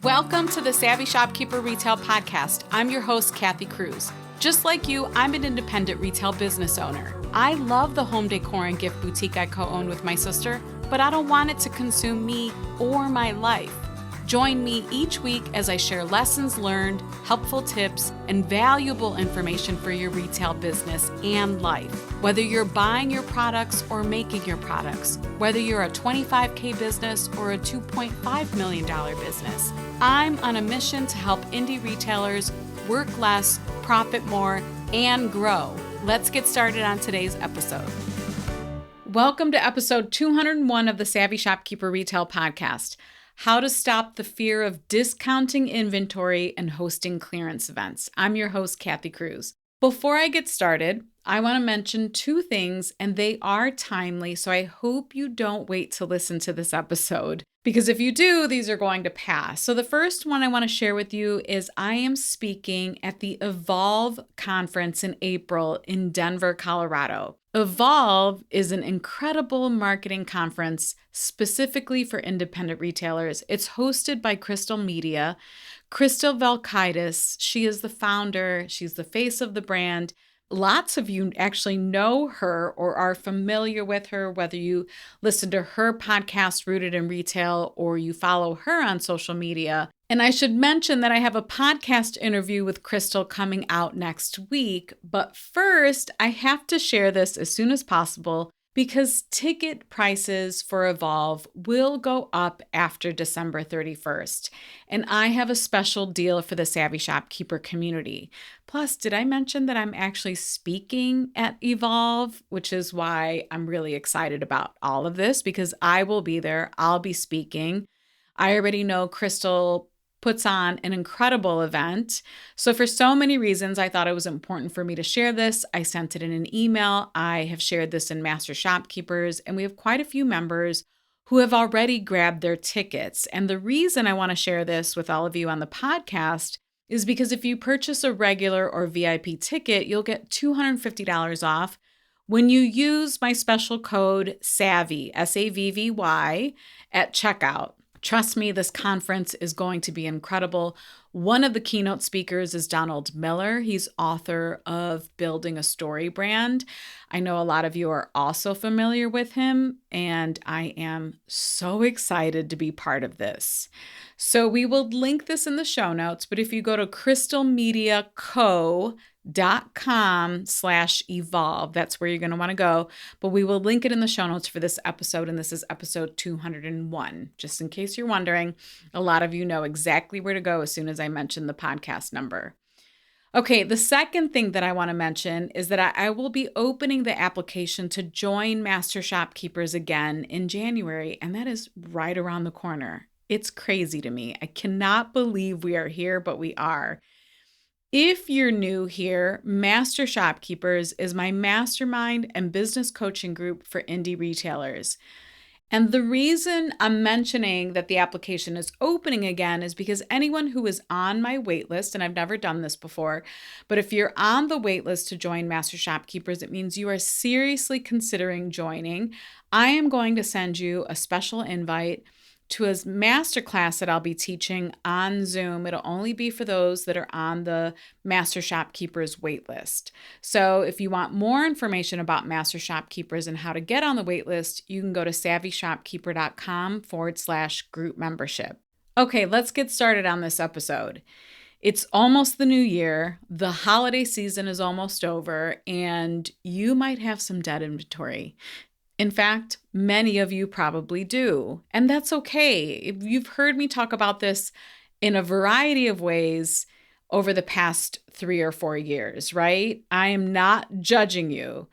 Welcome to the Savvy Shopkeeper Retail Podcast. I'm your host, Kathy Cruz. Just like you, I'm an independent retail business owner. I love the home decor and gift boutique I co-own with my sister, but I don't want it to consume me or my life. Join me each week as I share lessons learned, helpful tips, and valuable information for your retail business and life. Whether you're buying your products or making your products, whether you're a $25K business or a $2.5 million business, I'm on a mission to help indie retailers work less, profit more, and grow. Let's get started on today's episode. Welcome to episode 201 of the Savvy Shopkeeper Retail Podcast. How to stop the fear of discounting inventory and hosting clearance events. I'm your host, Kathy Cruz. Before I get started, I want to mention two things, and they are timely, so I hope you don't wait to listen to this episode, because if you do, these are going to pass. So the first one I want to share with you is I am speaking at the Evolve conference in April in Denver, Colorado. Evolve is an incredible marketing conference specifically for independent retailers. It's hosted by Crystal Media. Crystal Valkaitis, she is the founder. She's the face of the brand. Lots of you actually know her or are familiar with her, whether you listen to her podcast, Rooted in Retail, or you follow her on social media. And I should mention that I have a podcast interview with Crystal coming out next week. But first, I have to share this as soon as possible because ticket prices for Evolve will go up after December 31st. And I have a special deal for the Savvy Shopkeeper community. Plus, did I mention that I'm actually speaking at Evolve, which is why I'm really excited about all of this because I will be there. I'll be speaking. I already know Crystal puts on an incredible event. So for so many reasons, I thought it was important for me to share this. I sent it in an email. I have shared this in Master Shopkeepers, and we have quite a few members who have already grabbed their tickets. And the reason I want to share this with all of you on the podcast is because if you purchase a regular or VIP ticket, you'll get $250 off when you use my special code SAVVY, SAVVY, at checkout. Trust me, this conference is going to be incredible. One of the keynote speakers is Donald Miller. He's author of Building a Story Brand. I know a lot of you are also familiar with him, and I am so excited to be part of this. So we will link this in the show notes, but if you go to crystalmediaco.com/evolve, that's where you're going to want to go. But we will link it in the show notes for this episode, and this is episode 201. Just in case you're wondering, a lot of you know exactly where to go as soon as I mention the podcast number. Okay, the second thing that I want to mention is that I will be opening the application to join Master Shopkeepers again in January, and that is right around the corner. It's crazy to me. I cannot believe we are here, but we are. If you're new here, Master Shopkeepers is my mastermind and business coaching group for indie retailers. And the reason I'm mentioning that the application is opening again is because anyone who is on my waitlist, and I've never done this before, but if you're on the waitlist to join Master Shopkeepers, it means you are seriously considering joining. I am going to send you a special invite to a masterclass that I'll be teaching on Zoom. It'll only be for those that are on the Master Shopkeepers waitlist. So if you want more information about Master Shopkeepers and how to get on the waitlist, you can go to savvyshopkeeper.com/group membership. Okay, let's get started on this episode. It's almost the new year, the holiday season is almost over, and you might have some dead inventory. In fact, many of you probably do, and that's okay. You've heard me talk about this in a variety of ways over the past 3 or 4 years, right? I am not judging you.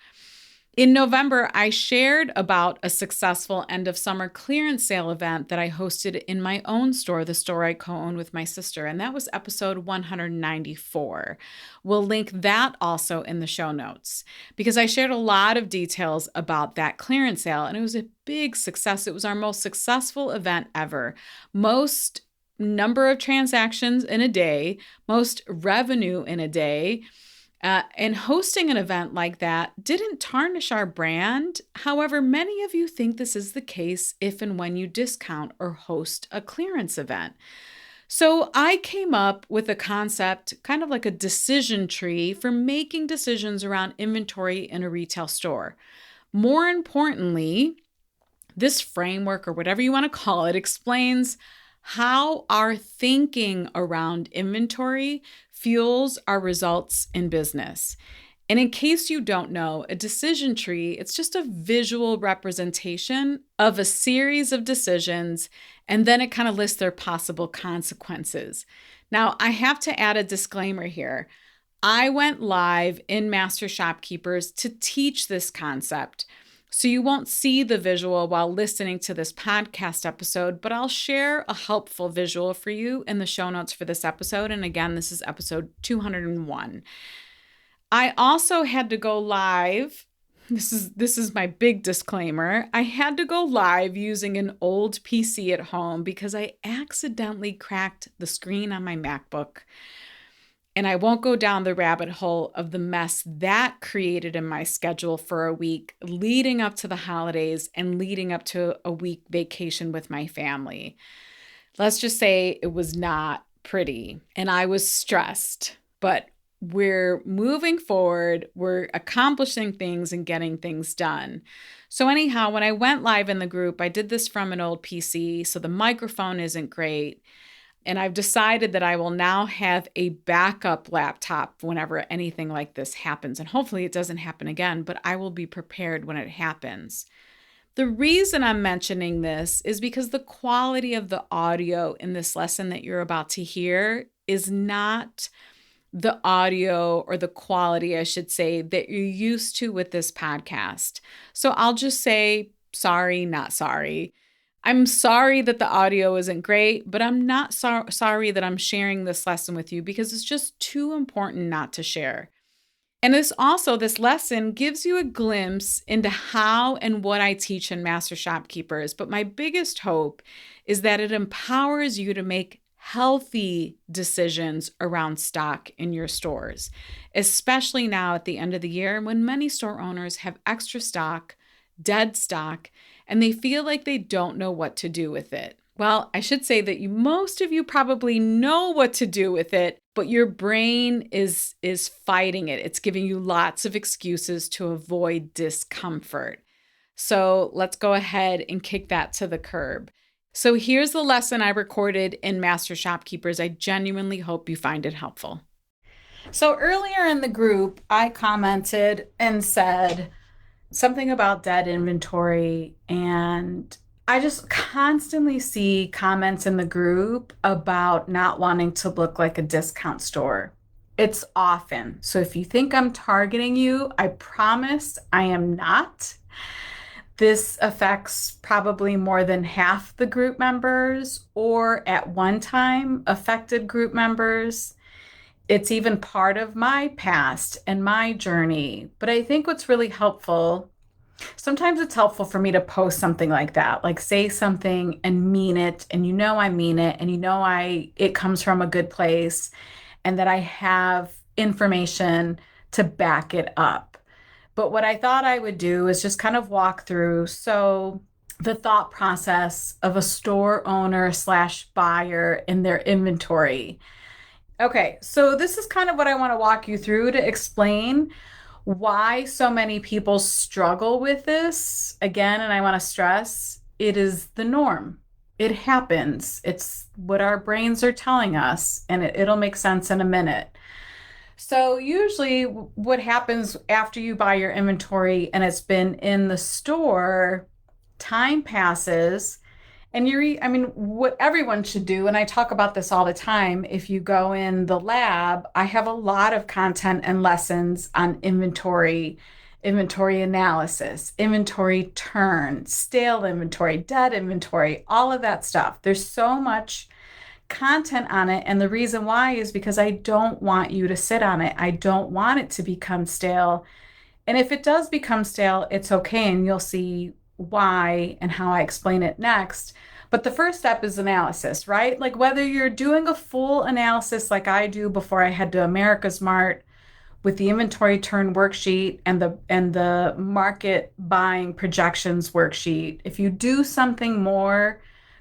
In November, I shared about a successful end of summer clearance sale event that I hosted in my own store, the store I co-own with my sister, and that was episode 194. We'll link that also in the show notes because I shared a lot of details about that clearance sale, and it was a big success. It was our most successful event ever. Most number of transactions in a day, most revenue in a day. And hosting an event like that didn't tarnish our brand. However, many of you think this is the case if and when you discount or host a clearance event. So I came up with a concept, kind of like a decision tree for making decisions around inventory in a retail store. More importantly, this framework, or whatever you want to call it, explains how our thinking around inventory fuels our results in business. And in case you don't know, a decision tree, it's just a visual representation of a series of decisions, and then it kind of lists their possible consequences. Now, I have to add a disclaimer here. I went live in Master Shopkeepers to teach this concept. So you won't see the visual while listening to this podcast episode, but I'll share a helpful visual for you in the show notes for this episode. And again, this is episode 201. I also had to go live. This is my big disclaimer. I had to go live using an old PC at home because I accidentally cracked the screen on my MacBook. And I won't go down the rabbit hole of the mess that created in my schedule for a week leading up to the holidays and leading up to a week vacation with my family. Let's just say it was not pretty and I was stressed, but we're moving forward, we're accomplishing things and getting things done. So anyhow, when I went live in the group, I did this from an old PC, so the microphone isn't great. And I've decided that I will now have a backup laptop whenever anything like this happens. And hopefully it doesn't happen again, but I will be prepared when it happens. The reason I'm mentioning this is because the quality of the audio in this lesson that you're about to hear is not the audio, or the quality, I should say, that you're used to with this podcast. So I'll just say sorry, not sorry. I'm sorry that the audio isn't great, but I'm not sorry that I'm sharing this lesson with you because it's just too important not to share. And this lesson gives you a glimpse into how and what I teach in Master Shopkeepers. But my biggest hope is that it empowers you to make healthy decisions around stock in your stores, especially now at the end of the year when many store owners have extra stock, dead stock, and they feel like they don't know what to do with it. Well, I should say that most of you probably know what to do with it, but your brain is fighting it. It's giving you lots of excuses to avoid discomfort. So let's go ahead and kick that to the curb. So here's the lesson I recorded in Master Shopkeepers. I genuinely hope you find it helpful. So earlier in the group, I commented and said something about dead inventory, and I just constantly see comments in the group about not wanting to look like a discount store. It's often. So if you think I'm targeting you, I promise I am not. This affects probably more than half the group members, or at one time affected group members. It's even part of my past and my journey. But I think what's really helpful, sometimes it's helpful for me to post something like that, like say something and mean it, and I mean it, and it comes from a good place, and that I have information to back it up. But what I thought I would do is just kind of walk through the thought process of a store owner / buyer in their inventory. Okay, so this is kind of what I want to walk you through to explain why so many people struggle with this. Again, and I want to stress, it is the norm. It happens. It's what our brains are telling us, and it'll make sense in a minute. So usually what happens after you buy your inventory and it's been in the store, time passes, and what everyone should do, and I talk about this all the time, if you go in the lab, I have a lot of content and lessons on inventory analysis, inventory turn, stale inventory, dead inventory, all of that stuff. There's so much content on it, and the reason why is because I don't want you to sit on it. I don't want it to become stale. And if it does become stale, it's okay, and you'll see why and how I explain it next. But the first step is analysis, right? Like whether you're doing a full analysis like I do before I head to America's Mart with the inventory turn worksheet and the market buying projections worksheet. If you do something more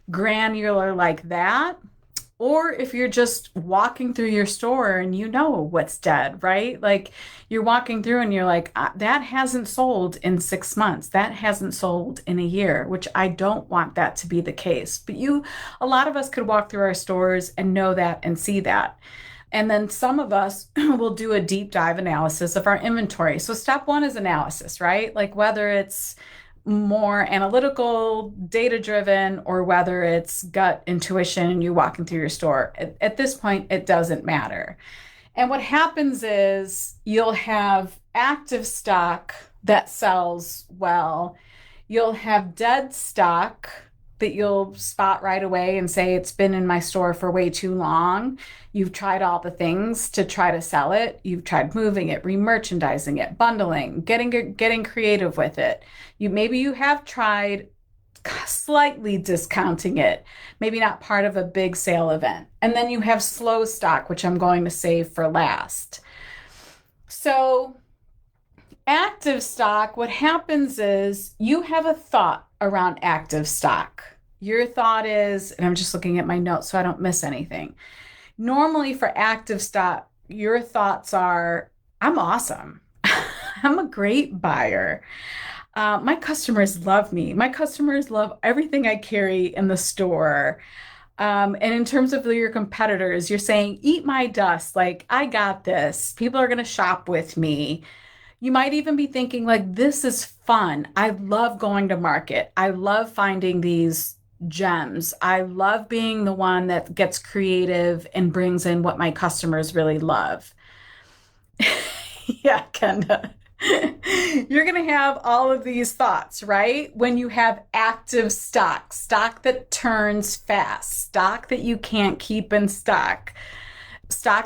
granular like that, Or if you're just walking through your store and you know what's dead, right? Like you're walking through and you're like, that hasn't sold in 6 months. That hasn't sold in a year, which I don't want that to be the case. But a lot of us could walk through our stores and know that and see that. And then some of us will do a deep dive analysis of our inventory. So step one is analysis, right? Like whether it's more analytical, data driven, or whether it's gut intuition and you're walking through your store. At this point, it doesn't matter. And what happens is you'll have active stock that sells well. You'll have dead stock that you'll spot right away and say, it's been in my store for way too long. You've tried all the things to try to sell it. You've tried moving it, remerchandising it, bundling, getting creative with it. Maybe you have tried slightly discounting it, maybe not part of a big sale event. And then you have slow stock, which I'm going to save for last. So active stock, what happens is you have a thought around active stock. Your thought is, and I'm just looking at my notes so I don't miss anything. Normally for active stock, your thoughts are, I'm awesome. I'm a great buyer. My customers love me. My customers love everything I carry in the store. And in terms of your competitors, you're saying, eat my dust. Like, I got this. People are going to shop with me. You might even be thinking, like, this is fun. I love going to market. I love finding these gems. I love being the one that gets creative and brings in what my customers really love. Yeah, Kenda. You're going to have all of these thoughts, right? When you have active stock that turns fast, stock that you can't keep in stock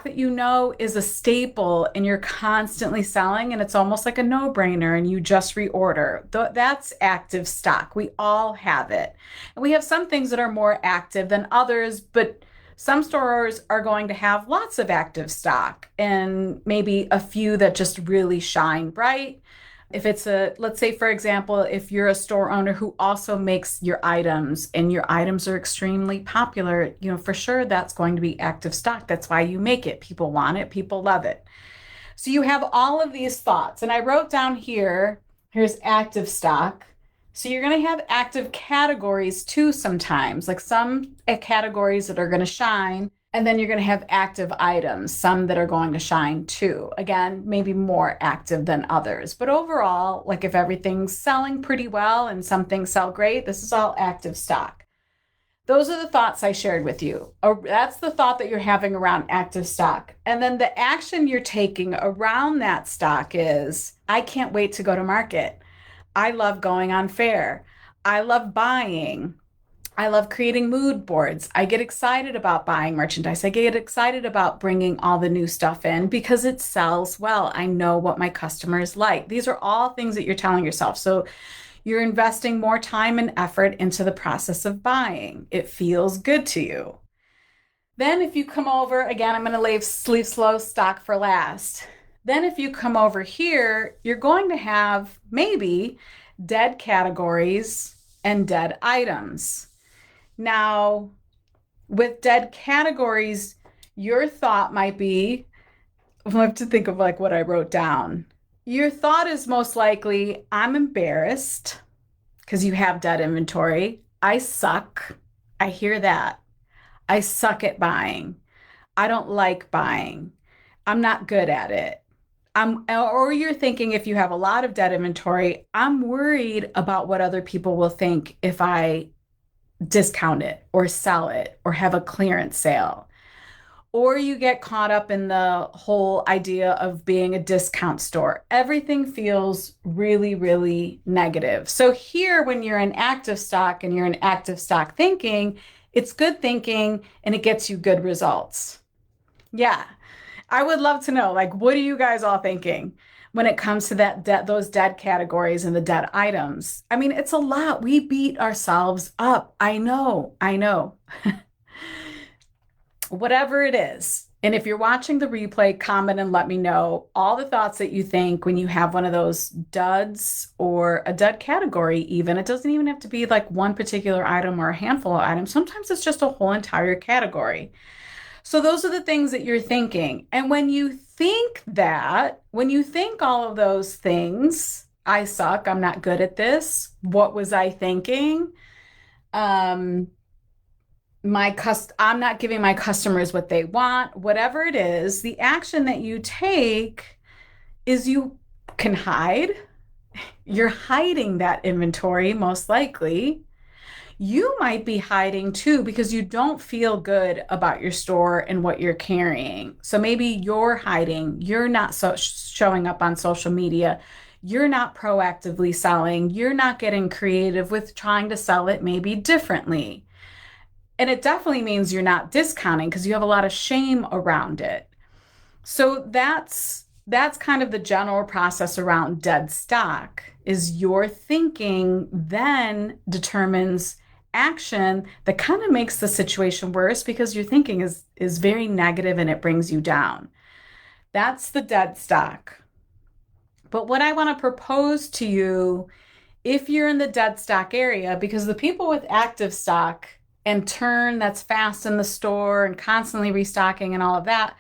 that you know is a staple and you're constantly selling and it's almost like a no-brainer and you just reorder. That's active stock. We all have it. And we have some things that are more active than others, but some stores are going to have lots of active stock and maybe a few that just really shine bright. If it's let's say, for example, if you're a store owner who also makes your items and your items are extremely popular, for sure that's going to be active stock. That's why you make it. People want it. People love it. So you have all of these thoughts. And I wrote down here's active stock. So you're going to have active categories too sometimes, like some categories that are going to shine. And then you're going to have active items, some that are going to shine too. Again, maybe more active than others. But overall, like if everything's selling pretty well and some things sell great, this is all active stock. Those are the thoughts I shared with you. That's the thought that you're having around active stock. And then the action you're taking around that stock is, I can't wait to go to market. I love going on fair. I love buying. I love creating mood boards. I get excited about buying merchandise. I get excited about bringing all the new stuff in because it sells well. I know what my customers like. These are all things that you're telling yourself. So you're investing more time and effort into the process of buying. It feels good to you. Then if you come over, again, I'm going to leave slow stock for last. Then if you come over here, you're going to have maybe dead categories and dead items. Now, with dead categories, your thought might be, I have to think of like what I wrote down. Your thought is most likely, I'm embarrassed because you have dead inventory. I suck. I hear that. I suck at buying. I don't like buying. I'm not good at it. Or you're thinking if you have a lot of dead inventory, I'm worried about what other people will think if I discount it or sell it or have a clearance sale. Or you get caught up in the whole idea of being a discount store. Everything feels really, really negative. So here, when you're in active stock and you're in active stock thinking, it's good thinking and it gets you good results. Yeah. I would love to know, like, what are you guys all thinking when it comes to those dead categories and the dead items? I mean, it's a lot. We beat ourselves up. I know. Whatever it is, And if you're watching the replay, comment and let me know all the thoughts that you think when you have one of those duds or a dud category, even. It doesn't even have to be like one particular item or a handful of items. Sometimes it's just a whole entire category. So those are the things that you're thinking. And when you think that, when you think all of those things, I suck, I'm not good at this, what was I thinking? Um, I'm not giving my customers what they want, whatever it is, the action that you take is you can hide. You're hiding that inventory, most likely. You might be hiding too because you don't feel good about your store and what you're carrying. So maybe you're hiding. You're not showing up on social media. You're not proactively selling. You're not getting creative with trying to sell it maybe differently. And it definitely means you're not discounting because you have a lot of shame around it. So that's kind of the general process around dead stock is your thinking then determines action that kind of makes the situation worse because your thinking is very negative and it brings you down. That's the dead stock. But what I want to propose to you, if you're in the dead stock area, because the people with active stock and turn that's fast in the store and constantly restocking and all of that,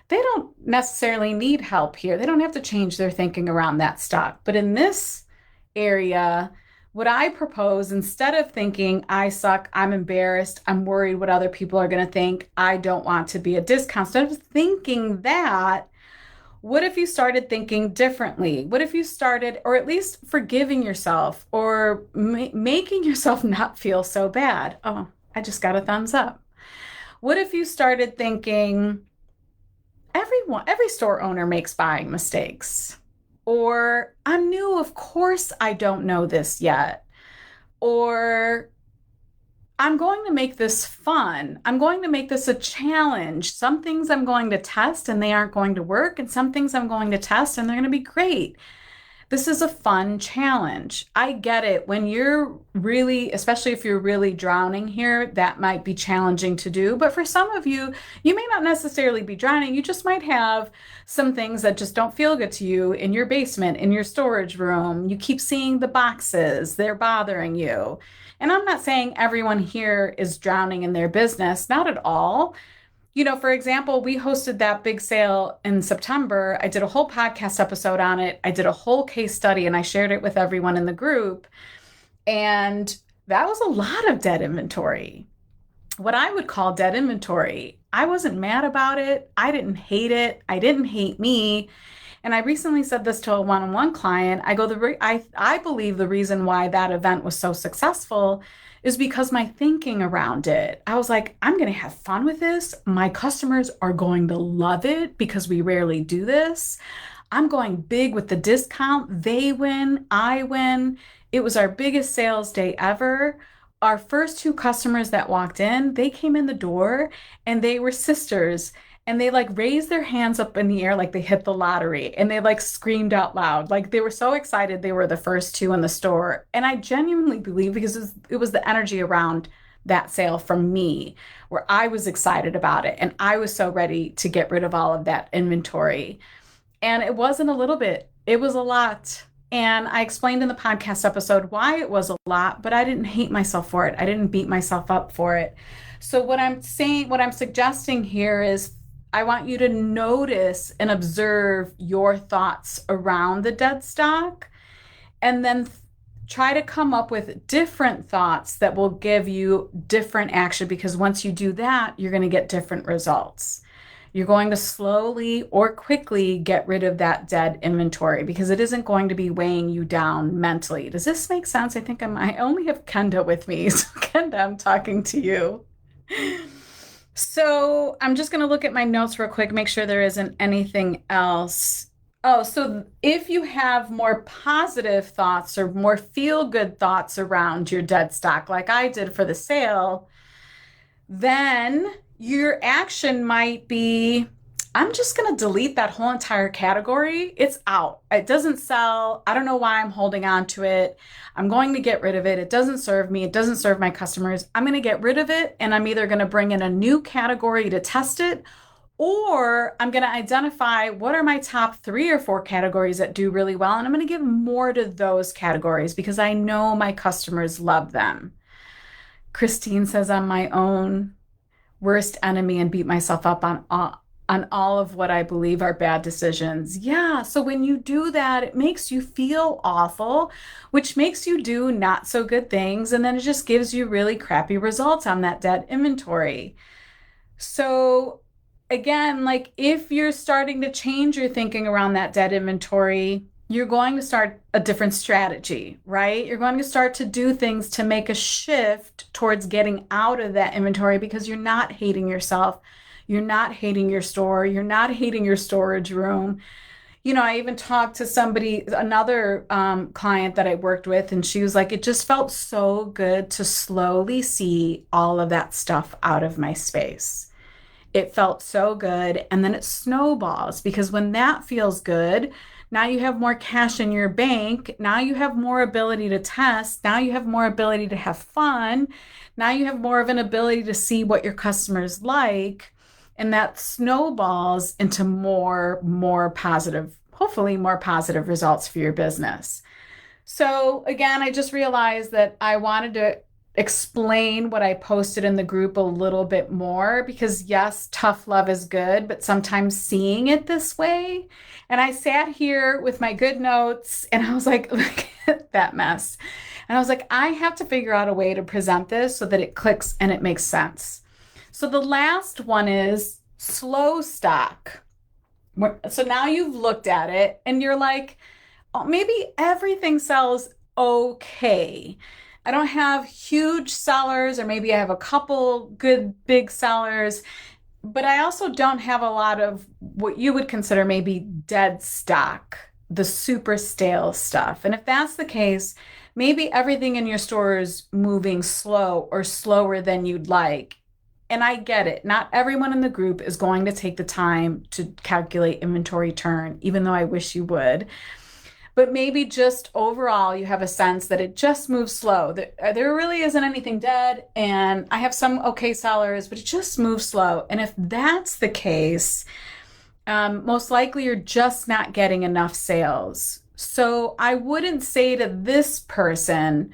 they don't necessarily need help here. They don't have to change their thinking around that stock. But in this area, what I propose, instead of thinking, I suck, I'm embarrassed, I'm worried what other people are going to think, I don't want to be a discount, instead of thinking that, what if you started thinking differently? What if you started, or at least forgiving yourself or making yourself not feel so bad? Oh, I just got a thumbs up. What if you started thinking, every store owner makes buying mistakes? Or I'm new, of course I don't know this yet. Or I'm going to make this fun. I'm going to make this a challenge. Some things I'm going to test and they aren't going to work, and some things I'm going to test and they're going to be great. This is a fun challenge. I get it. When you're really, especially if you're really drowning here, that might be challenging to do. But for some of you, you may not necessarily be drowning. You just might have some things that just don't feel good to you in your basement, in your storage room. You keep seeing the boxes, they're bothering you. And I'm not saying everyone here is drowning in their business, not at all. For example, we hosted that big sale in September. I did a whole podcast episode on it. I did a whole case study and I shared it with everyone in the group. And that was a lot of dead inventory. What I would call dead inventory. I wasn't mad about it. I didn't hate it. I didn't hate me. And I recently said this to a one-on-one client. I believe the reason why that event was so successful is because my thinking around it. I was like, I'm going to have fun with this. My customers are going to love it because we rarely do this. I'm going big with the discount. They win, I win. It was our biggest sales day ever. Our first two customers that walked in, they came in the door and they were sisters. And they raised their hands up in the air like they hit the lottery, and they screamed out loud. They were so excited they were the first two in the store. And I genuinely believe because it was the energy around that sale from me where I was excited about it and I was so ready to get rid of all of that inventory. And it wasn't a little bit, it was a lot. And I explained in the podcast episode why it was a lot, but I didn't hate myself for it. I didn't beat myself up for it. So what I'm suggesting here is I want you to notice and observe your thoughts around the dead stock and then try to come up with different thoughts that will give you different action, because once you do that, you're going to get different results. You're going to slowly or quickly get rid of that dead inventory because it isn't going to be weighing you down mentally. Does this make sense? I think I only have Kenda with me. So Kenda, I'm talking to you. So I'm just going to look at my notes real quick, make sure there isn't anything else. Oh, so if you have more positive thoughts or more feel-good thoughts around your dead stock, like I did for the sale, then your action might be, I'm just going to delete that whole entire category. It's out. It doesn't sell. I don't know why I'm holding on to it. I'm going to get rid of it. It doesn't serve me. It doesn't serve my customers. I'm going to get rid of it. And I'm either going to bring in a new category to test it, Or I'm going to identify what are my top 3 or 4 categories that do really well. And I'm going to give more to those categories because I know my customers love them. Christine says I'm my own worst enemy and beat myself up on all of what I believe are bad decisions. Yeah, so when you do that, it makes you feel awful, which makes you do not so good things, and then it just gives you really crappy results on that dead inventory. So again, like if you're starting to change your thinking around that dead inventory, you're going to start a different strategy, right? You're going to start to do things to make a shift towards getting out of that inventory because you're not hating yourself. You're not hating your store. You're not hating your storage room. I even talked to somebody, another client that I worked with, and she was like, it just felt so good to slowly see all of that stuff out of my space. It felt so good. And then it snowballs because when that feels good, now you have more cash in your bank. Now you have more ability to test. Now you have more ability to have fun. Now you have more of an ability to see what your customers like. And that snowballs into more positive, hopefully more positive results for your business. So again, I just realized that I wanted to explain what I posted in the group a little bit more because yes, tough love is good, but sometimes seeing it this way. And I sat here with my good notes and I was like, look at that mess. And I was like, I have to figure out a way to present this so that it clicks and it makes sense. So the last one is slow stock. So now you've looked at it and you're like, oh, maybe everything sells okay. I don't have huge sellers, or maybe I have a couple good big sellers, but I also don't have a lot of what you would consider maybe dead stock, the super stale stuff. And if that's the case, maybe everything in your store is moving slow or slower than you'd like. And I get it. Not everyone in the group is going to take the time to calculate inventory turn, even though I wish you would. But maybe just overall, you have a sense that it just moves slow. There really isn't anything dead. And I have some okay sellers, but it just moves slow. And if that's the case, most likely you're just not getting enough sales. So I wouldn't say to this person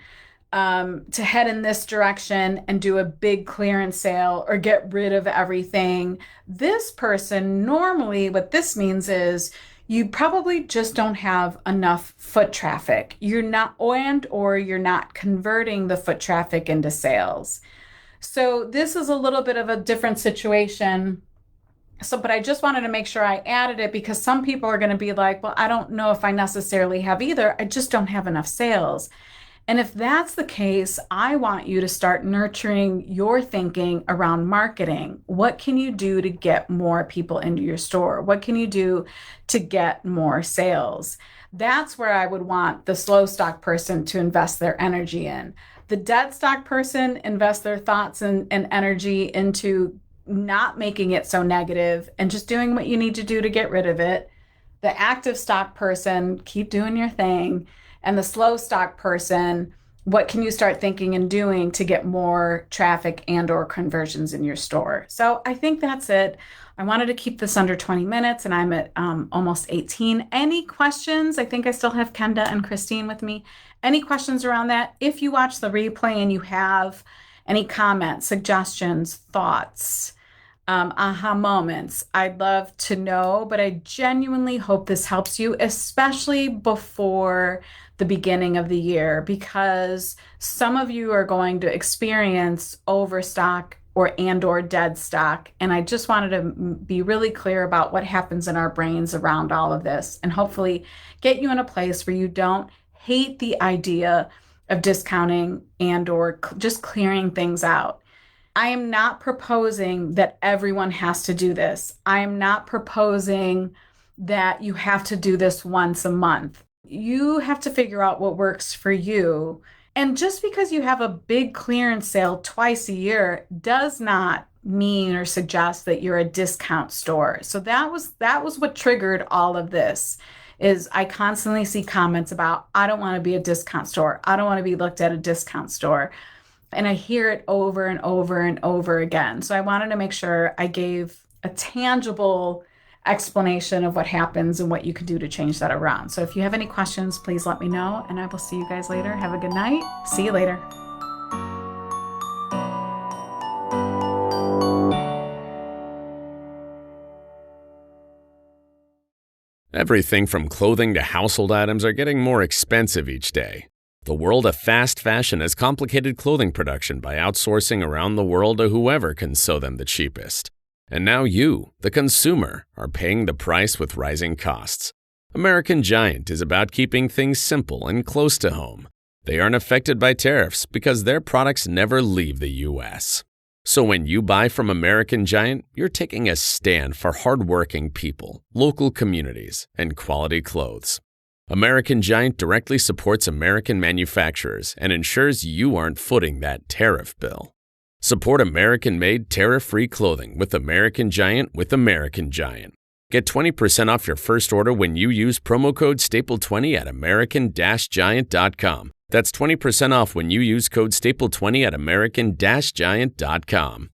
to head in this direction and do a big clearance sale or get rid of everything. This person, normally what this means is you probably just don't have enough foot traffic. You're not, or you're not converting the foot traffic into sales. So this is a little bit of a different situation. So, but I just wanted to make sure I added it because some people are going to be like, well, I don't know if I necessarily have either. I just don't have enough sales. And if that's the case, I want you to start nurturing your thinking around marketing. What can you do to get more people into your store? What can you do to get more sales? That's where I would want the slow stock person to invest their energy in. The dead stock person invest their thoughts and energy into not making it so negative and just doing what you need to do to get rid of it. The active stock person, keep doing your thing. And the slow stock person, what can you start thinking and doing to get more traffic and or conversions in your store? So I think that's it. I wanted to keep this under 20 minutes and I'm at almost 18. Any questions? I think I still have Kenda and Christine with me. Any questions around that? If you watch the replay and you have any comments, suggestions, thoughts, aha moments, I'd love to know, but I genuinely hope this helps you, especially before the beginning of the year, because some of you are going to experience overstock or dead stock. And I just wanted to be really clear about what happens in our brains around all of this and hopefully get you in a place where you don't hate the idea of discounting and or just clearing things out. I am not proposing that everyone has to do this. I am not proposing that you have to do this once a month. You have to figure out what works for you. And just because you have a big clearance sale twice a year does not mean or suggest that you're a discount store. So that was what triggered all of this. Is I constantly see comments about, I don't want to be a discount store. I don't want to be looked at a discount store. And I hear it over and over and over again. So I wanted to make sure I gave a tangible explanation of what happens and what you can do to change that around. So if you have any questions, please let me know, and I will see you guys later. Have a good night. See you later. Everything from clothing to household items are getting more expensive each day. The world of fast fashion has complicated clothing production by outsourcing around the world to whoever can sew them the cheapest. And now you, the consumer, are paying the price with rising costs. American Giant is about keeping things simple and close to home. They aren't affected by tariffs because their products never leave the U.S. So when you buy from American Giant, you're taking a stand for hardworking people, local communities, and quality clothes. American Giant directly supports American manufacturers and ensures you aren't footing that tariff bill. Support American-made, tariff-free clothing with American Giant with American Giant. Get 20% off your first order when you use promo code STAPLE20 at american-giant.com. That's 20% off when you use code STAPLE20 at american-giant.com.